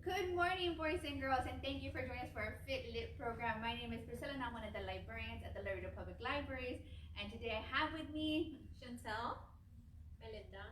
Good morning, boys and girls, and thank you for joining us for our FitLit program. My name is Priscilla, and I'm one of the librarians at the Laredo Public Libraries. And today I have with me Chantel, Melinda.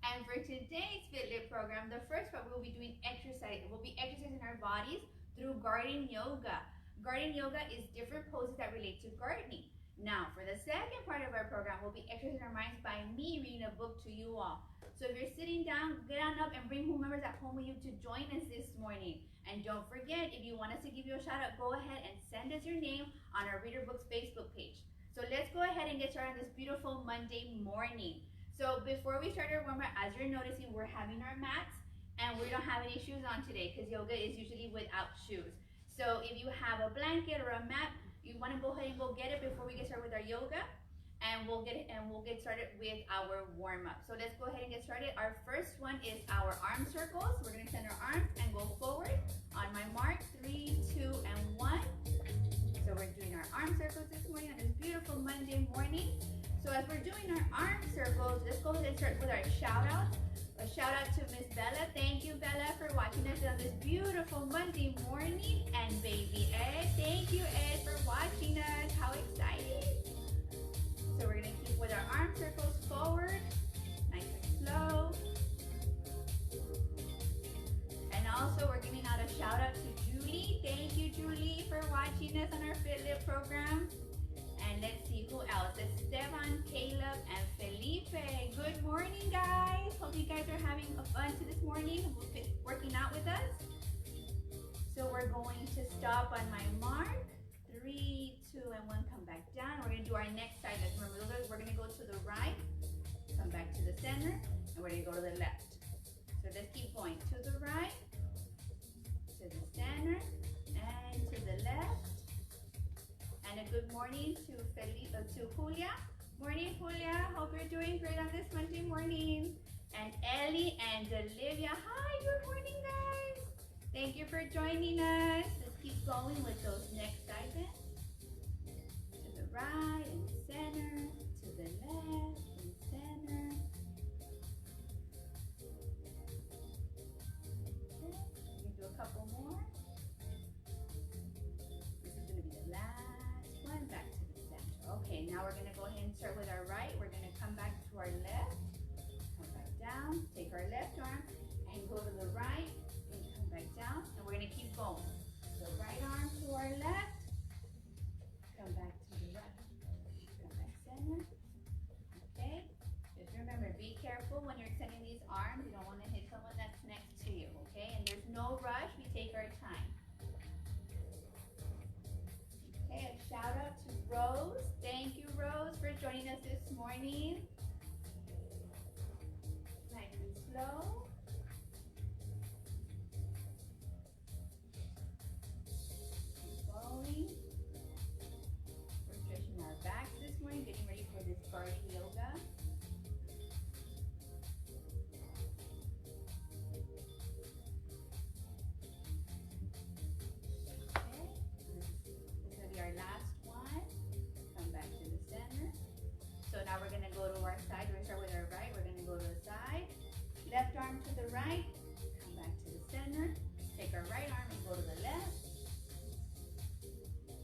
And for today's FitLit program, the first part we'll be doing exercise. We'll be exercising our bodies through garden yoga. Garden yoga is different poses that relate to gardening. Now, for the second part of our program, we'll be exercising our minds by me reading a book to you all. So if you're sitting down, get on up and bring whomever's at home with you to join us this morning. And don't forget, if you want us to give you a shout out, go ahead and send us your name on our Reader Books Facebook page. So let's go ahead and get started on this beautiful Monday morning. So before we start our warm-up, as you're noticing, we're having our mats and we don't have any shoes on today because yoga is usually without shoes. So if you have a blanket or a mat, you want to go ahead and go get it before we get started with our yoga, and we'll get started with our warm-up. So let's go ahead and get started. Our first one is our arm circles. We're going to extend our arms and go forward. On my mark, 3, 2, and 1. So we're doing our arm circles this morning on this beautiful Monday morning. So as we're doing our arm circles, let's go ahead and start with our shout out. A shout out to Miss Bella. Thank you, Bella, for watching us on this beautiful Monday morning. And baby Ed, thank you, Ed, for watching us. How exciting. So we're gonna keep with our arm circles forward, nice and slow. And also we're giving out a shout out to Julie. Thank you, Julie, for watching us on our FitLit program. And let's see who else. Esteban, Caleb, and Felipe. Good morning, guys. Hope you guys are having fun this morning, working out with us. So we're going to stop on my mark. 3, 2, and 1. Come back down. We're going to do our next side. Let's remember, we're going to go to the right, come back to the center, and we're going to go to the left. So let's keep going. To the right, to the center, and to the left. And a good morning to Julia. Morning, Julia. Hope you're doing great on this Monday morning. And Ellie and Olivia. Hi, good morning, guys. Thank you for joining us. Let's keep going with those next side bends. To the right and center, to the left and center. Okay, we can do a couple more. This is going to be the last one, back to the center. Okay, now we're going to go ahead and start with our right. We're going to come back to our left, come back down, take our left arm and go to the right and come back down, and we're going to keep going. So right arm to our left, come back to the right, come back center. Okay, just remember, be careful when you're extending these arms. You don't want to hit someone that's next to you, okay? And there's no rush, we take our time. Okay, a shout out to Rose. Thank you, Rose, for joining us this morning. Nice and slow. Keep going. We're stretching our backs this morning, getting ready for this garden yoga. Our last one. Come back to the center. So now we're going to go to our side. We're going to start with our right. We're going to go to the side. Left arm to the right. Come back to the center. Take our right arm and go to the left.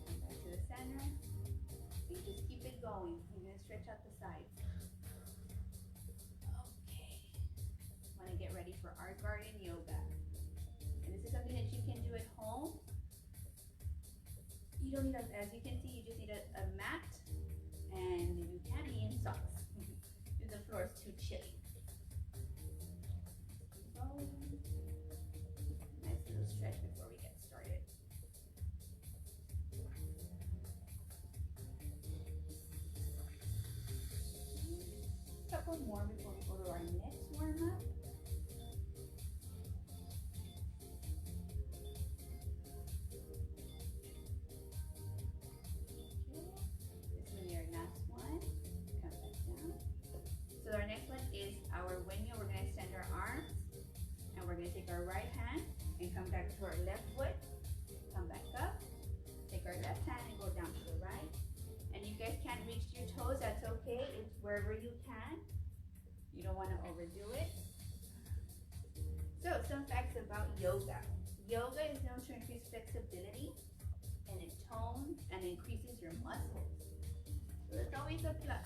Come back to the center. And just keep it going. You're going to stretch out the sides. Okay. Want to get ready for our garden yoga. And this is something that you can do at home. You don't need, as you can see, you just need a mat, and you can be in socks if the floor is too chilly. Nice little stretch before we get started. A couple more before we go to our next warm-up. So our next one is our windmill. We're going to extend our arms, and we're going to take our right hand and come back to our left foot. Come back up. Take our left hand and go down to the right. And you guys can't reach your toes. That's okay. It's wherever you can. You don't want to overdo it. So some facts about yoga. Yoga is known to increase flexibility and it tones and increases your muscles. So it's always a plus.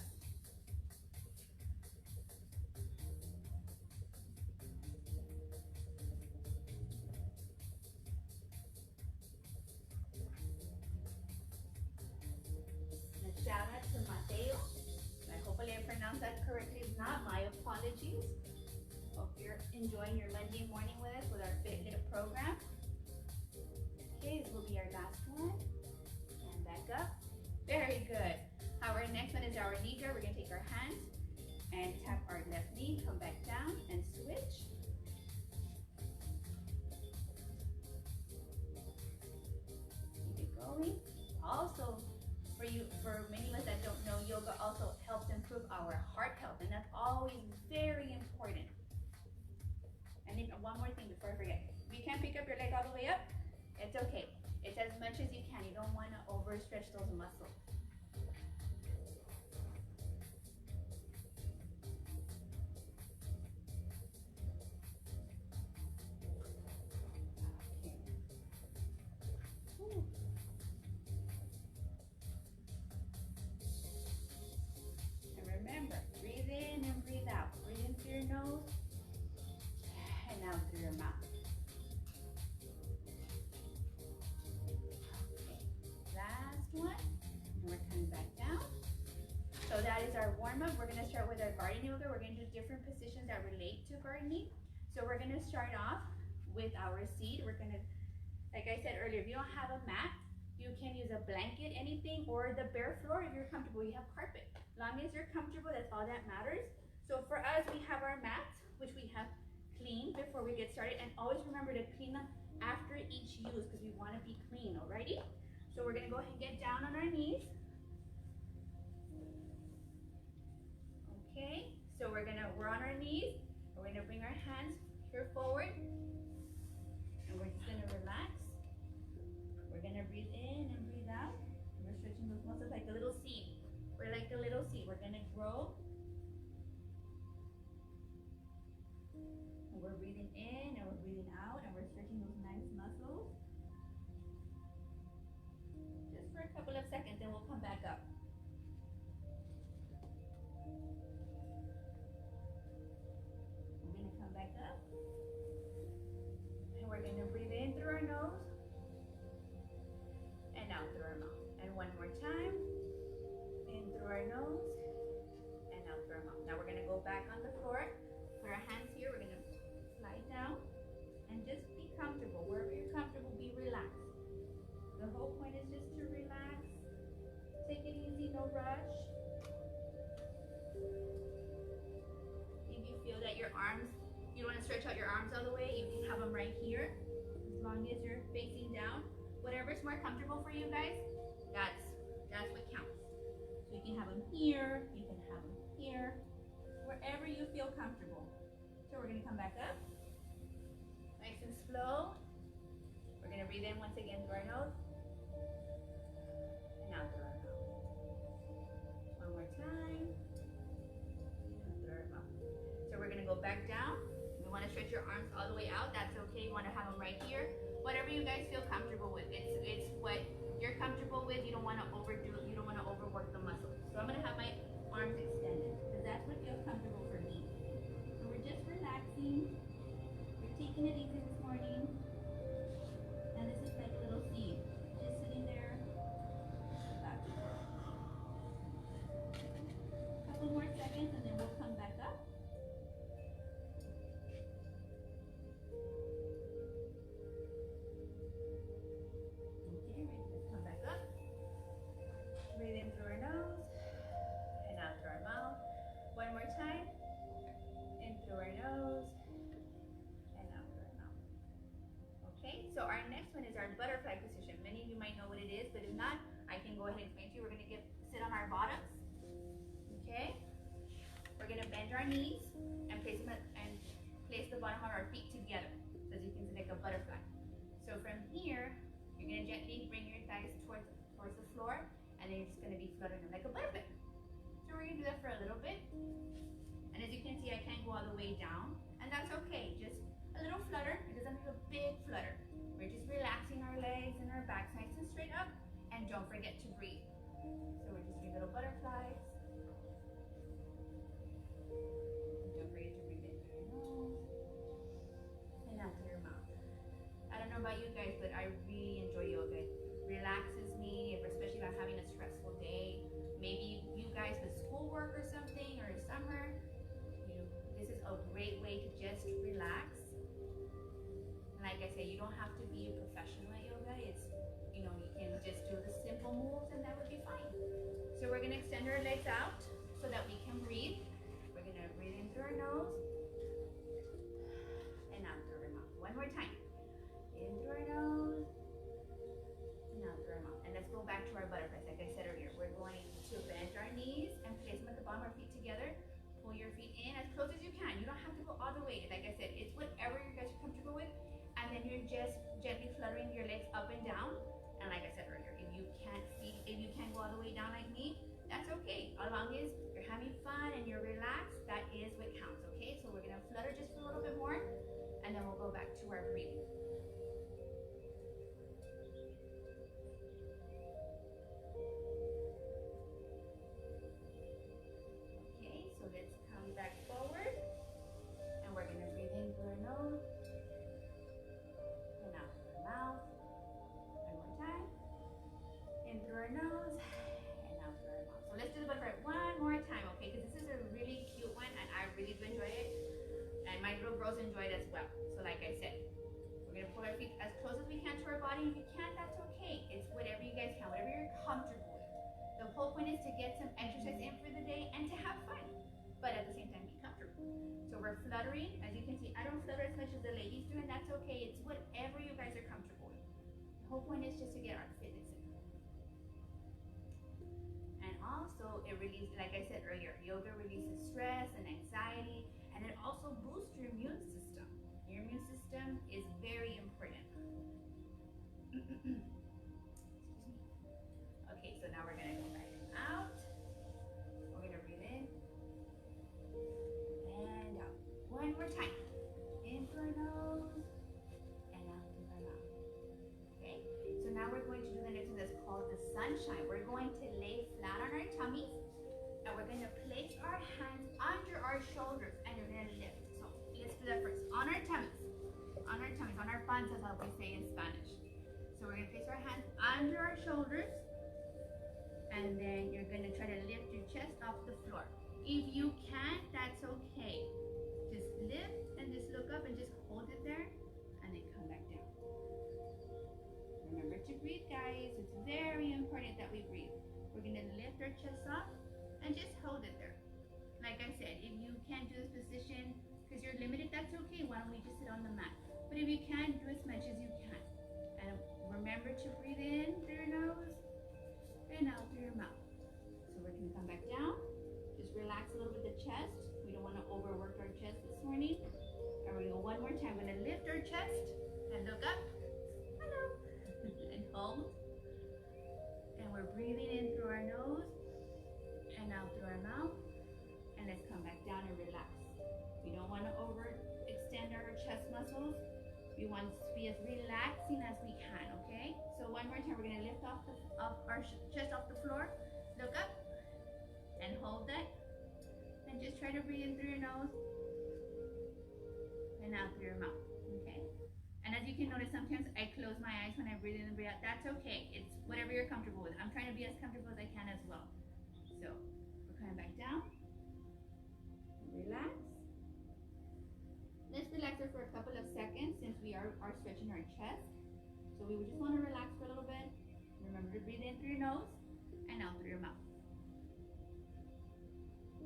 And a shout out to Mateo. Hopefully I pronounced that correctly. If not, my apologies. Hope you're enjoying your Monday morning with us with our FitLit program. Okay, this will be our last one. And back up. Very good. Our next one is our knee grab. We're going to take our hands and tap our left knee, come back down and switch. Keep it going. Also, for many of us that don't know, yoga also helps improve our heart health, and that's always very important. And then one more thing before I forget. If you can't pick up your leg all the way up, it's okay. It's as much as you can. You don't want to overstretch those muscles. Breathe in and breathe out. Breathe in through your nose and out through your mouth. Okay, last one. And we're coming back down. So that is our warm-up. We're going to start with our garden yoga. We're going to do different positions that relate to gardening. So we're going to start off with our seat. We're going to, like I said earlier, if you don't have a mat, you can use a blanket, anything, or the bare floor if you're comfortable. You have carpet. As long as you're comfortable, that's all that matters. So for us, we have our mats, which we have cleaned before we get started. And always remember to clean them after each use because we want to be clean, alrighty? So we're going to go ahead and get down on our knees. Okay, so we're on our knees. We're going to bring our hands here forward. And we're just going to relax. We're going to breathe in and breathe out. We're stretching those muscles like a little seed. We're like a little seed. We're going to grow. And we're breathing in and we're breathing out and we're stretching those nice muscles. Just for a couple of seconds and we'll come back up. We're going to come back up. And we're going to breathe in through our nose and out through our mouth. And one more time. Through our nose and out through our mouth. Now we're going to go back on the floor. Put our hands here. We're going to slide down and just be comfortable. Wherever you're comfortable, be relaxed. The whole point is just to relax. Take it easy, no rush. If you feel that your arms, you don't want to stretch out your arms all the way, you can have them right here. As long as you're facing down. Whatever's more comfortable for you guys, that's what counts. So you can have them here, you can have them here, wherever you feel comfortable. So we're going to come back up, nice and slow. We're going to breathe in once again through our nose, and out through our mouth. One more time, and out through our mouth. So we're going to go back down. You want to stretch your arms all the way out, that's okay. You want to have them right here. Whatever you guys feel comfortable with. It's what you're comfortable with. You don't want to overdo it. You don't want to overwork the muscles. So I'm going to have my arms extended because that's what feels comfortable for me. So we're just relaxing. We're taking it easy this morning. And this is like a little seed. Just sitting there. About to grow. A couple more seconds and then we'll come back up. Breathe in through our nose and out through our mouth. One more time. In through our nose and out through our mouth. Okay, so our next one is our butterfly position. Many of you might know what it is, but if not, I can go ahead and explain to you. We're going to sit on our bottoms. Okay? We're going to bend our knees and place the bottom of our feet together. So as you can see, like a butterfly. So from here, you're going to gently bring your thighs towards the floor. And then you're just going to be fluttering them like a butterfly. So we're going to do that for a little bit. And as you can see, I can't go all the way down. And that's okay. Just a little flutter. It doesn't have a big flutter. We're forget to breathe. So we're just doing little butterflies. Don't forget to breathe in through your nose and out through your mouth. I don't know about you guys, but I really enjoy yoga. It relaxes me, especially if I'm having a stressful day. Maybe you guys with schoolwork or something, or summer, this is a great way to just relax. And like I said, you don't have to be a professional at yoga. It's, you can just do the simple moves and that would be fine. So we're gonna extend our legs out so that we can breathe. We're gonna breathe in through our nose and out through our mouth. One more time. In through our nose and out through our mouth. And let's go back to our butterflies. Like I said earlier, we're going to bend our knees and place them at the bottom of our feet together. Pull your feet in as close as you can. You don't have to go all the way. Like I said, it's whatever you guys are comfortable with. And then you're just gently fluttering your legs up and down. And like I said earlier, if you can't go all the way down like me, that's okay. As long as you're having fun and you're relaxed, that is what counts, okay? So we're gonna flutter just for a little bit more, and then we'll go back to our breathing. Okay, so let's come back forward, and we're gonna breathe in through our nose and out through our mouth. One more time. In through our nose and out through our mouth. So let's do the butterfly one more time, okay? Because this is a really cute one, and I really do enjoy it. And my little girls enjoy it as well. So like I said, we're gonna pull our feet as close as we can to our body. If you can't, that's okay. It's whatever you guys can, whatever you're comfortable with. The whole point is to get some exercise in for the day and to have fun, but at the same time be comfortable. So we're fluttering. As you can see, I don't flutter as much as the ladies do, and that's okay. It's whatever you guys are comfortable with. The whole point is just to get our fitness in. And also it releases, like I said earlier, yoga releases stress and anxiety, and it also boosts your immune system. Your immune system is very important. Excuse me. Okay, so now we're gonna go back out. We're gonna breathe in and out. One more time. In through our nose and out through our mouth. Okay, so now we're going to do the next one that's called the sunshine. We're going to lay flat on our tummies, and we're going to place our hands under our shoulders, and we're going to lift. So let's do that first. On our tummies, on our panzas, as we say in Spanish. So we're going to place our hands under our shoulders, and then you're going to try to lift your chest off the floor. If you can't, that's okay. Just lift and just look up and just hold it there, and then come back down. Remember to breathe, guys. It's very important that we breathe. We're going to lift our chest up and just hold it there. Like I said, if you can't do this position because you're limited, that's okay. Why don't we just sit on the mat? But if you can, do as much as you can. And remember to breathe in through your nose and out through your mouth. So we're going to come back down. Just relax a little bit the chest. We don't want to overwork our chest this morning. And we're going to go one more time. We're going to lift our chest and look up. Hello. And hold. And we're breathing in through our nose and out through our mouth. And let's come back down and relax. We don't want to overextend our chest muscles. We want to be as relaxing as we can, okay? So one more time, we're going to lift off our chest off the floor. Look up and hold that. And just try to breathe in through your nose and out through your mouth, okay? And as you can notice, sometimes I close my eyes when I breathe in and breathe out. That's okay. It's whatever you're comfortable with. I'm trying to be as comfortable as I can as well. So we're coming back down. Relax. Let's relax her for a couple of seconds since we are stretching our chest. So we would just want to relax for a little bit. Remember to breathe in through your nose and out through your mouth.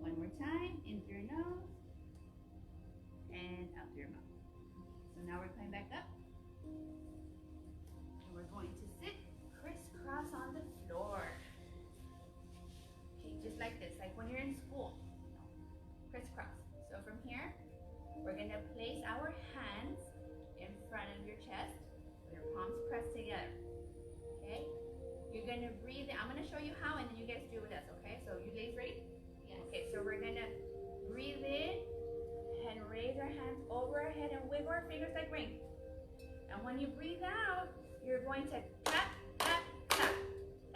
One more time, in through your nose and out through your mouth. So now we're coming back up. And we're going to sit crisscross on the floor. Okay, just like this, like when you're in school. Crisscross. So from here, we're going to place our hands in front of your chest with your palms pressed together. Okay? You're going to breathe in. I'm going to show you how, and then you guys do it with us, okay? So you ladies ready? Yes. Okay, so we're going to breathe in and raise our hands over our head and wiggle our fingers like rings. And when you breathe out, you're going to tap, tap, tap,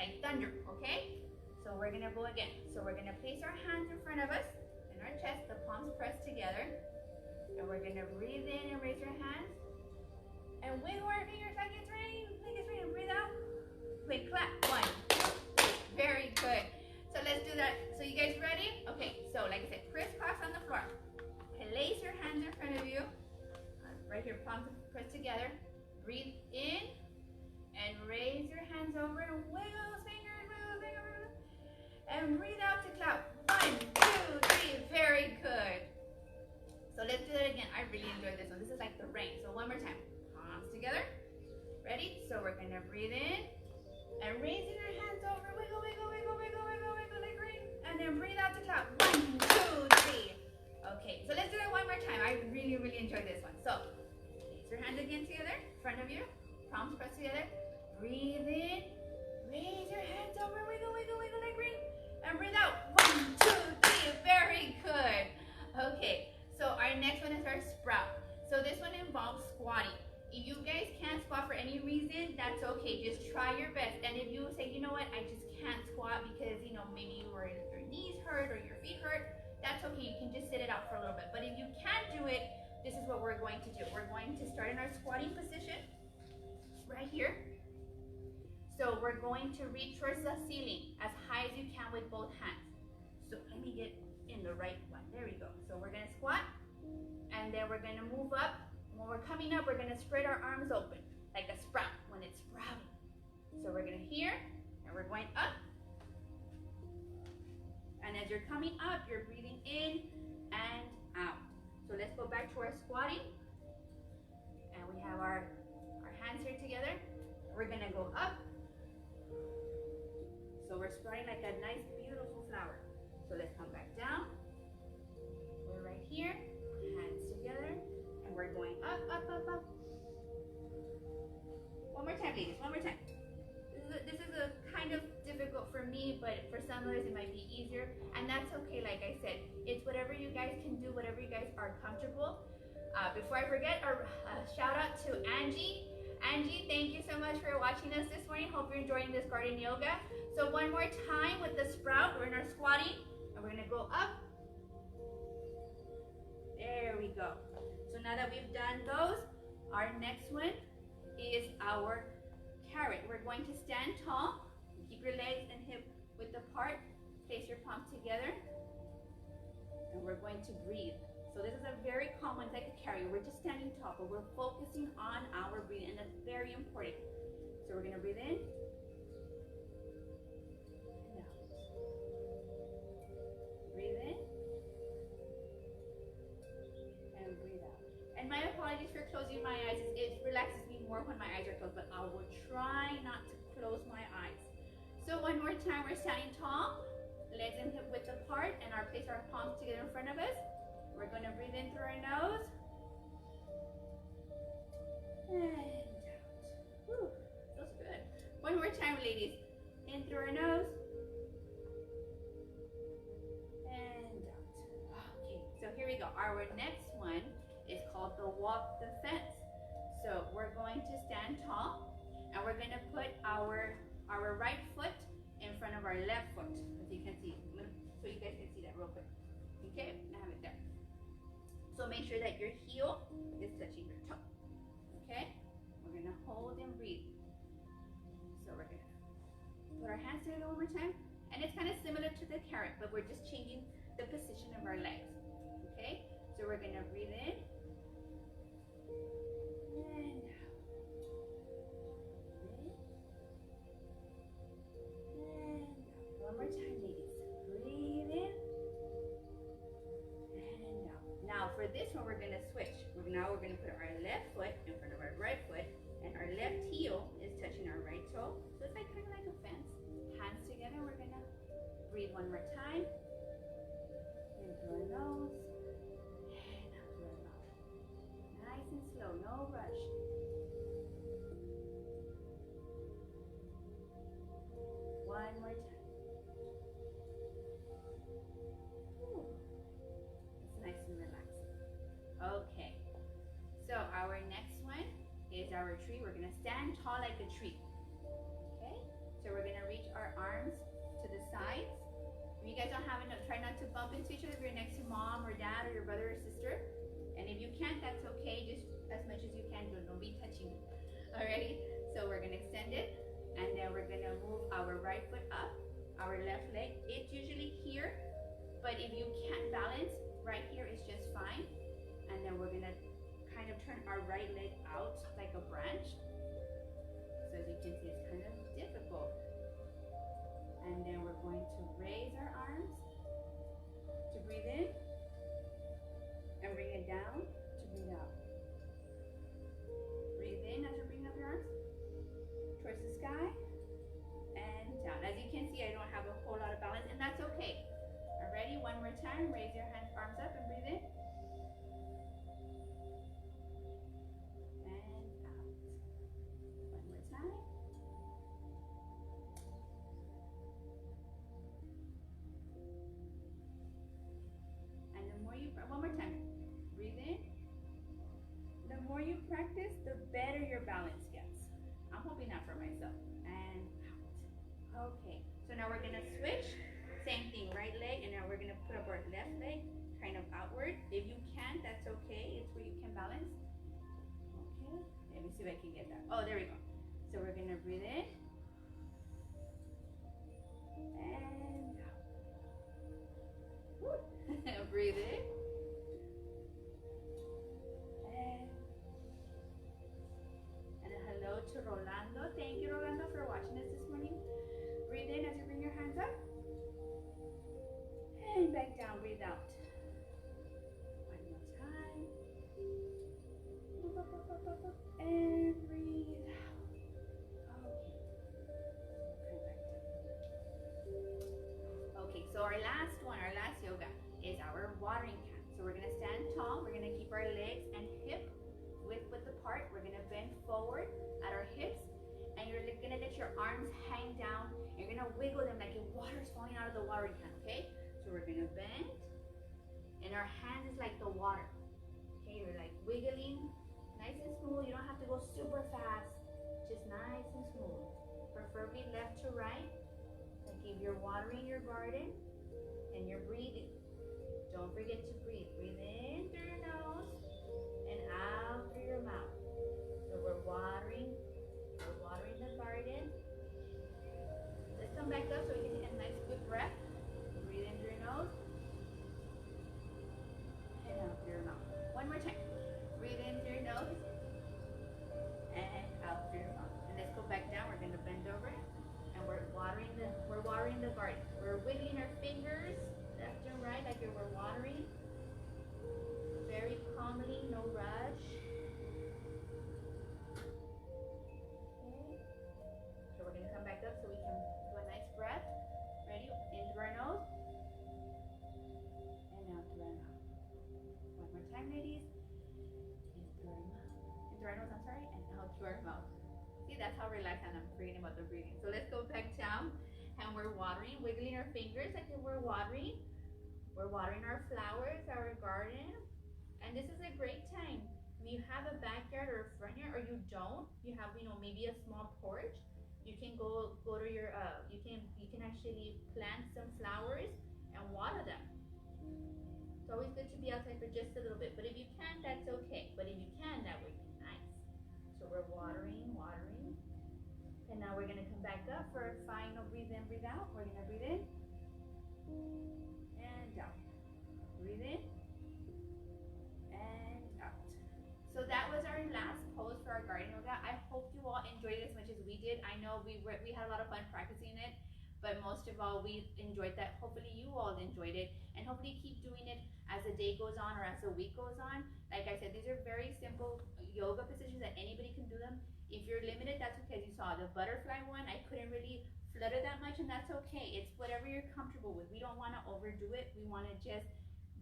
like thunder, okay? So we're gonna go again. So we're gonna place our hands in front of us, in our chest, the palms pressed together. And we're gonna breathe in and raise your hands. And wiggle our fingers like it's raining, breathe out. Wait, clap, 1, 2, 3, very good. So let's do that. So you guys ready? Okay, so like I said, crisscross on the floor. Place your hands in front of you. Right here, palms pressed together. Breathe in and raise your hands over and wiggle those fingers, wiggle. And breathe out to clap. 1, 2, 3, very good. So let's do that again. I really enjoyed this one. This is like the rain. So one more time. Palms together. Ready? So we're gonna breathe in and raising our hands over. Wiggle like rain. And then breathe out to clap. 1, 2, 3. Okay, so let's do that one more time. I really enjoyed this one. So place your hands again together, in front of you. Palms pressed together. Breathe in. Raise your hands over. Wiggle like rain. And breathe out. 1, 2, 3. Very good. Okay. So our next one is our sprout. So this one involves squatting. If you guys can't squat for any reason, that's okay. Just try your best. And if you say, you know what, I just can't squat because, you know, maybe your knees hurt or your feet hurt, that's okay. You can just sit it out for a little bit. But if you can't do it, this is what we're going to do. We're going to start in our squatting position right here. So we're going to reach towards the ceiling as high as you can with both hands. So let me get in the right one. There we go. So we're going to squat, and then we're going to move up. When we're coming up, we're going to spread our arms open like a sprout when it's sprouting. So we're going to here, and we're going up. And as you're coming up, you're breathing in and out. So let's go back to our squatting. And we have our hands here together. We're going to go up. So we're sprouting like a nice, beautiful flower. So let's come back down. We're right here, hands together, and we're going up. One more time, ladies, one more time. This is a kind of difficult for me, but for some others it might be easier, and that's okay. Like I said, it's whatever you guys can do, whatever you guys are comfortable. Before I forget, a shout out to Angie. Angie, thank you so much for watching us this morning. Hope you're enjoying this garden yoga. So one more time with the sprout, we're in our squatting, and we're gonna go up. There we go. So now that we've done those, our next one is our carrot. We're going to stand tall. Keep your legs and hip width apart. Place your palms together. And we're going to breathe. So this is a very common, it's like a carrier. We're just standing tall, but we're focusing on our breathing, and that's very important. So we're gonna breathe in. And out. Breathe in. And breathe out. And my apologies for closing my eyes. It relaxes me more when my eyes are closed, but I will try not to close my eyes. So one more time, we're standing tall, legs and hip width apart, and place our palms together in front of us. We're going to breathe in through our nose. And out. Whew, feels good. One more time, ladies. In through our nose. And out. Okay, so here we go. Our next one is called the walk the fence. So we're going to stand tall, and we're going to put our right foot in front of our left foot, as you can see. So you guys can see that real quick. Okay, I have it there. So make sure that your heel is touching your toe. Okay, we're going to hold and breathe. So we're going to put our hands together one more time, and it's kind of similar to the carrot, but we're just changing the position of our legs. Okay, so we're going to breathe in. And out. And out. One more time, ladies. Breathe in. And out. Now for this one, we're going to switch. Now we're going to put our left foot in front of our right foot, and our left heel is touching our right toe. So it's like kind of like a fence. Hands together. We're going to breathe one more time. In through our nose. And out through our mouth. Nice and slow, no rush. One more time. Ooh. It's nice and relaxing. Okay. So our next one is our tree. We're going to stand tall like a tree. Okay? So So we're gonna reach our arms to the sides. If you guys don't have enough, try not to bump into each other if you're next to mom or dad or your brother or sister. And if you can't, that's okay. Just as much as you can do. Don't be touching. Alrighty? So we're gonna extend it, and then we're gonna move our right foot up, our left leg. It's usually here, but if you can't balance, right here is just fine. And then we're gonna kind of turn our right leg out like a branch. So as you can see, it's kind of difficult. And then we're going to raise our arms to breathe in, and bring it down to breathe out. Breathe in as you're bringing up your arms towards the sky and down. As you can see, I don't have a whole lot of balance, and that's okay. Alrighty, one more time. Raise your hands, arms up, and breathe in. And out. One more time. And the more you, one more time. Breathe in. The more you practice, the better your balance gets. I'm hoping that for myself. And out. Okay, so now we're gonna switch. Same thing, right leg, and now we're gonna put up our left leg kind of outward. If you can't, that's okay. It's where you can balance. Okay, let me see if I can get that. Oh, there we go. So we're gonna breathe in. And out. Woo. Breathe in. And hello to Rolando. Thank you, Rolando, for watching us this morning. Breathe in as you bring your hands up. And back down, breathe out. One more time. And breathe out. Okay, so our last one, our last yoga is our watering can. So we're gonna stand tall. We're gonna keep our legs and hip width apart. We're gonna bend forward at our hips, and you're gonna let your arms hang down. You're gonna wiggle them like if water's falling out of the watering can, okay? So we're gonna bend, and our hand is like the water. Okay, you're like wiggling, nice and smooth. You don't have to go super fast, just nice and smooth. Preferably left to right, like if you're watering your garden and you're breathing. Don't forget to breathe. Breathe in through your nose and out through your mouth. So we're watering the garden. Let's come back up so we can take a nice good breath. Breathe in through your nose and out through your mouth. One more time. Breathe in through your nose and out through your mouth. And let's go back down. We're going to bend over and we're watering the garden. We're wiggling our fingers left and right like if we're watering. Very calmly, no rush. Okay. So we're going to come back up so we can do a nice breath. Ready? In through our nose and out through our mouth. One more time, ladies. In through our mouth. In through our nose, I'm sorry, and out through our mouth. See, that's how relaxed I am. I'm forgetting about the breathing. So let's go back down, and we're watering, wiggling our fingers like if we're watering. We're watering our flowers, our garden. And this is a great time. When you have a backyard or a front yard, or you don't, you have, maybe a small porch, you can go to your, you can actually plant some flowers and water them. It's always good to be outside for just a little bit, but if you can, that's okay. But if you can, that would be nice. So we're watering. And now we're gonna come back up for a final breathe in, breathe out. We're gonna breathe in and out. Breathe in and out. So that was our last pose for our garden yoga. I hope you all enjoyed it as much as we did. I know we had a lot of fun practicing it, but most of all, we enjoyed that. Hopefully you all enjoyed it, and hopefully keep doing it as the day goes on or as the week goes on. Like I said, these are very simple yoga positions that anybody can do them. If you're limited, that's okay. As you saw, the butterfly one, I couldn't really flutter that much, and that's okay. It's whatever you're comfortable with. We don't want to overdo it. We want to just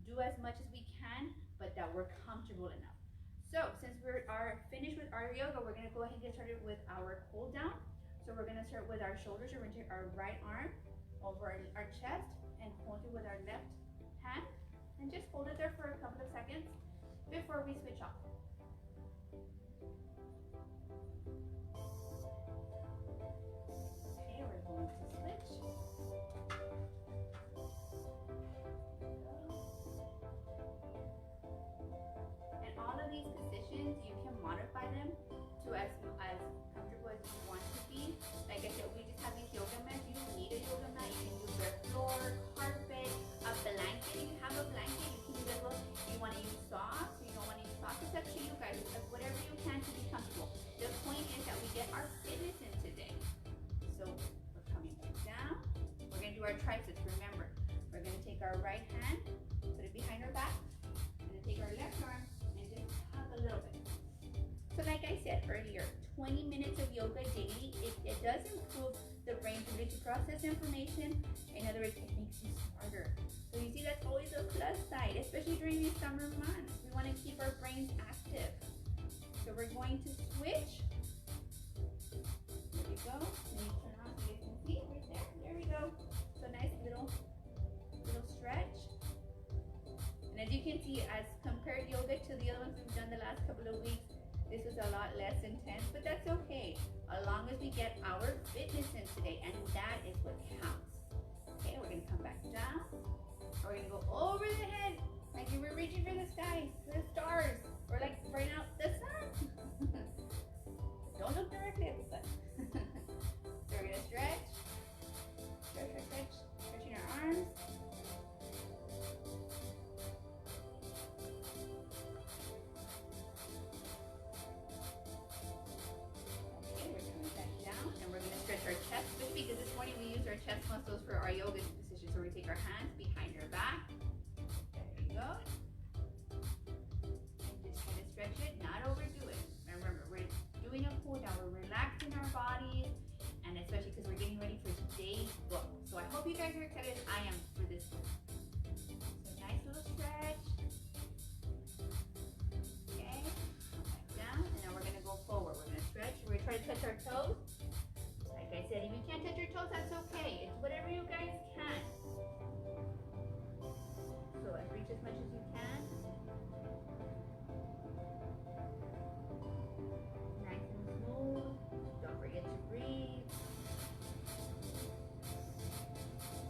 do as much as we can, but that we're comfortable enough. So since we are finished with our yoga, we're going to go ahead and get started with our cool down. So we're going to start with our shoulders. We're going to take our right arm over our chest and hold it with our left hand, and just hold it there for a couple of seconds before we switch off. Okay, we're earlier, 20 minutes of yoga daily, it does improve the brain's ability to process information. In other words, it makes you smarter. So you see, that's always a plus side, especially during these summer months. We want to keep our brains active. So we're going to switch. There we go. Let me turn on so you guys can see right there. There we go. So nice little stretch. And as you can see, as compared yoga to the other ones we've done the last couple of weeks, this was a lot less intense, but that's okay, as long as we get our fitness in today, and that is what counts. Okay, we're gonna come back down. We're gonna go over the head, like you were reaching for the sky, for the stars, or like right now, the sun. Don't look directly at the sun. So we're gonna stretch, stretching our arms. Our chest, especially because this morning we used our chest muscles for our yoga position. So we're gonna take our hands behind our back. There you go. And just try to stretch it, not overdo it. And remember, we're doing a cool down. We're relaxing our bodies, and especially because we're getting ready for today's book. So I hope you guys are excited as I am for this book. So nice little stretch. Okay, come back down, and now we're gonna go forward. We're gonna stretch. We're gonna try to touch our toes. Like I said, if you can't touch your toes, that's okay. It's whatever you guys can. So reach as much as you can. Nice and smooth. Don't forget to breathe.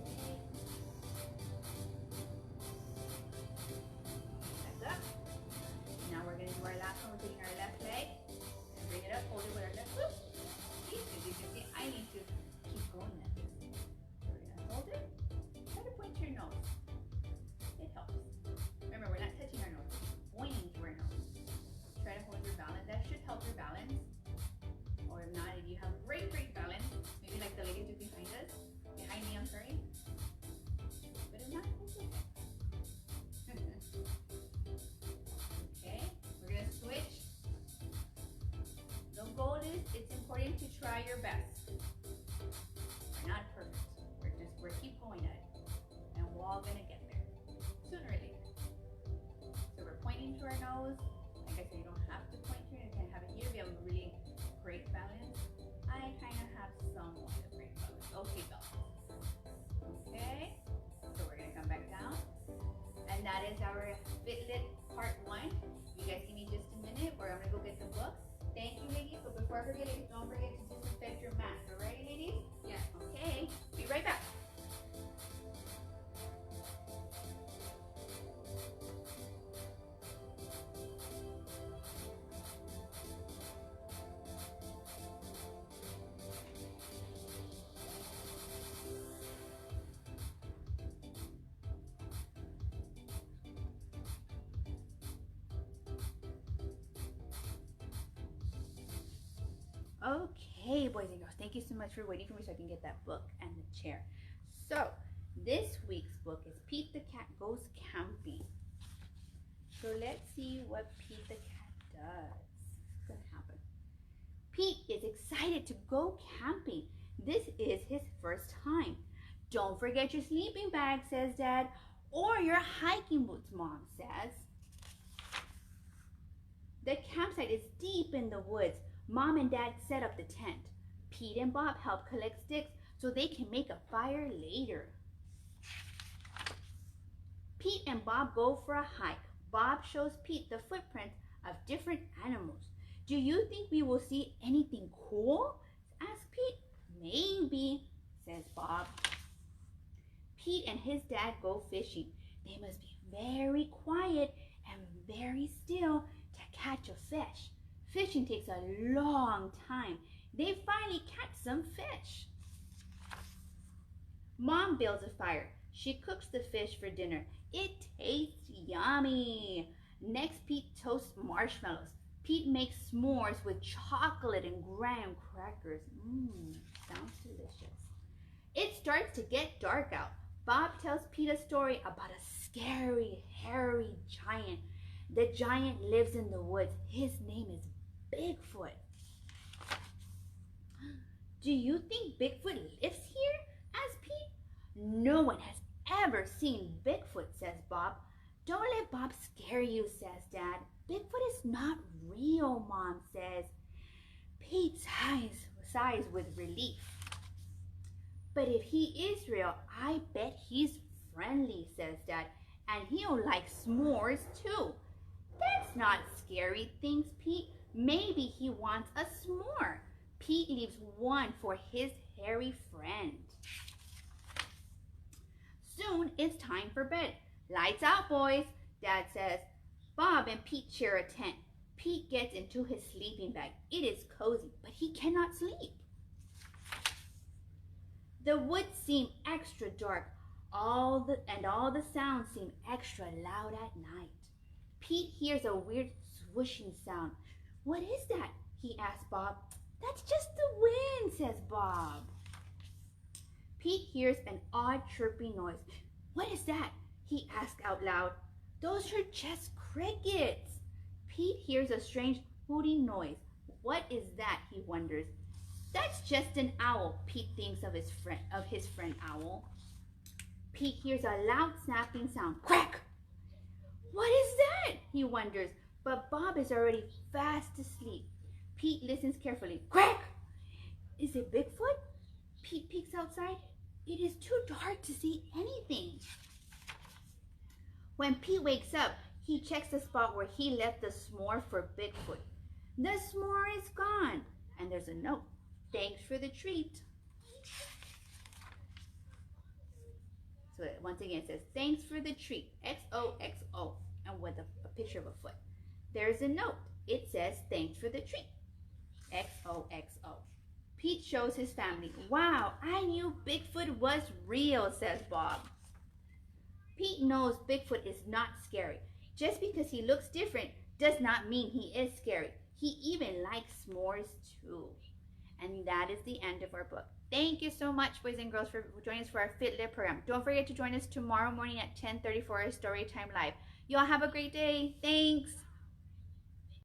Okay. Back up. Now we're going to do our last one. We're taking our left leg and bring it up. Hold it with our left foot. As you can see, I need to keep going at this. So we're going to hold it. Try to point to your nose. It helps. Remember, we're not touching our nose. We're pointing to our nose. Try to hold your balance. That should help your balance. Or if not, if you have great balance, maybe like the lady behind us. Behind me, I'm sorry. But if not, it's okay. Okay, we're going to switch. The goal is, it's important to try your best. We're not perfect. We're keep going at it. And we're all gonna get there. Sooner or later. So we're pointing to our nose. Like I said, you don't have to point to it. You can have it here. We have a really great balance. I kind of have somewhat of great balance. Okay, balance. Okay. So we're gonna come back down. And that is our FitLit part 1. You guys give me just a minute, or I'm gonna go get the books. Thank you, ladies. But before I forget, don't forget to disinfect your mat. Alright, ladies? Yes. Okay. Be right back. Okay, boys and girls, thank you so much for waiting for me so I can get that book and the chair. So, this week's book is Pete the Cat Goes Camping. So let's see what Pete the Cat does. What's going to happen? Pete is excited to go camping. This is his first time. Don't forget your sleeping bag, says Dad, or your hiking boots, Mom says. The campsite is deep in the woods. Mom and Dad set up the tent. Pete and Bob help collect sticks so they can make a fire later. Pete and Bob go for a hike. Bob shows Pete the footprints of different animals. Do you think we will see anything cool? Asks Pete. Maybe, says Bob. Pete and his dad go fishing. They must be very quiet and very still to catch a fish. Fishing takes a long time. They finally catch some fish. Mom builds a fire. She cooks the fish for dinner. It tastes yummy. Next, Pete toasts marshmallows. Pete makes s'mores with chocolate and graham crackers. Sounds delicious. It starts to get dark out. Bob tells Pete a story about a scary, hairy giant. The giant lives in the woods. His name is Bigfoot. Do you think Bigfoot lives here? Asked Pete. No one has ever seen Bigfoot, says Bob. Don't let Bob scare you, says Dad. Bigfoot is not real, Mom says. Pete sighs with relief. But if he is real, I bet he's friendly, says Dad. And he'll like s'mores too. That's not scary, thinks Pete. Maybe he wants a s'more. Pete leaves one for his hairy friend. Soon it's time for bed. Lights out, boys, Dad says. Bob and Pete share a tent. Pete gets into his sleeping bag. It is cozy, but he cannot sleep. The woods seem extra dark, all the sounds seem extra loud at night. Pete hears a weird swooshing sound. What is that? He asks Bob. That's just the wind, says Bob. Pete hears an odd chirping noise. What is that? He asks out loud. Those are just crickets. Pete hears a strange hooting noise. What is that? He wonders. That's just an owl, Pete thinks of his friend Owl. Pete hears a loud snapping sound. Crack! What is that? He wonders, but Bob is already fast asleep. Pete listens carefully. Crack! Is it Bigfoot? Pete peeks outside. It is too dark to see anything. When Pete wakes up, he checks the spot where he left the s'more for Bigfoot. The s'more is gone, and there's a note. Thanks for the treat. So once again, it says, thanks for the treat, XOXO, and with a picture of a foot. There's a note. It says, thanks for the treat, XOXO. Pete shows his family. Wow, I knew Bigfoot was real, says Bob. Pete knows Bigfoot is not scary. Just because he looks different does not mean he is scary. He even likes s'mores too. And that is the end of our book. Thank you so much, boys and girls, for joining us for our FitLit program. Don't forget to join us tomorrow morning at 10:30 for our Storytime Live. You all have a great day. Thanks.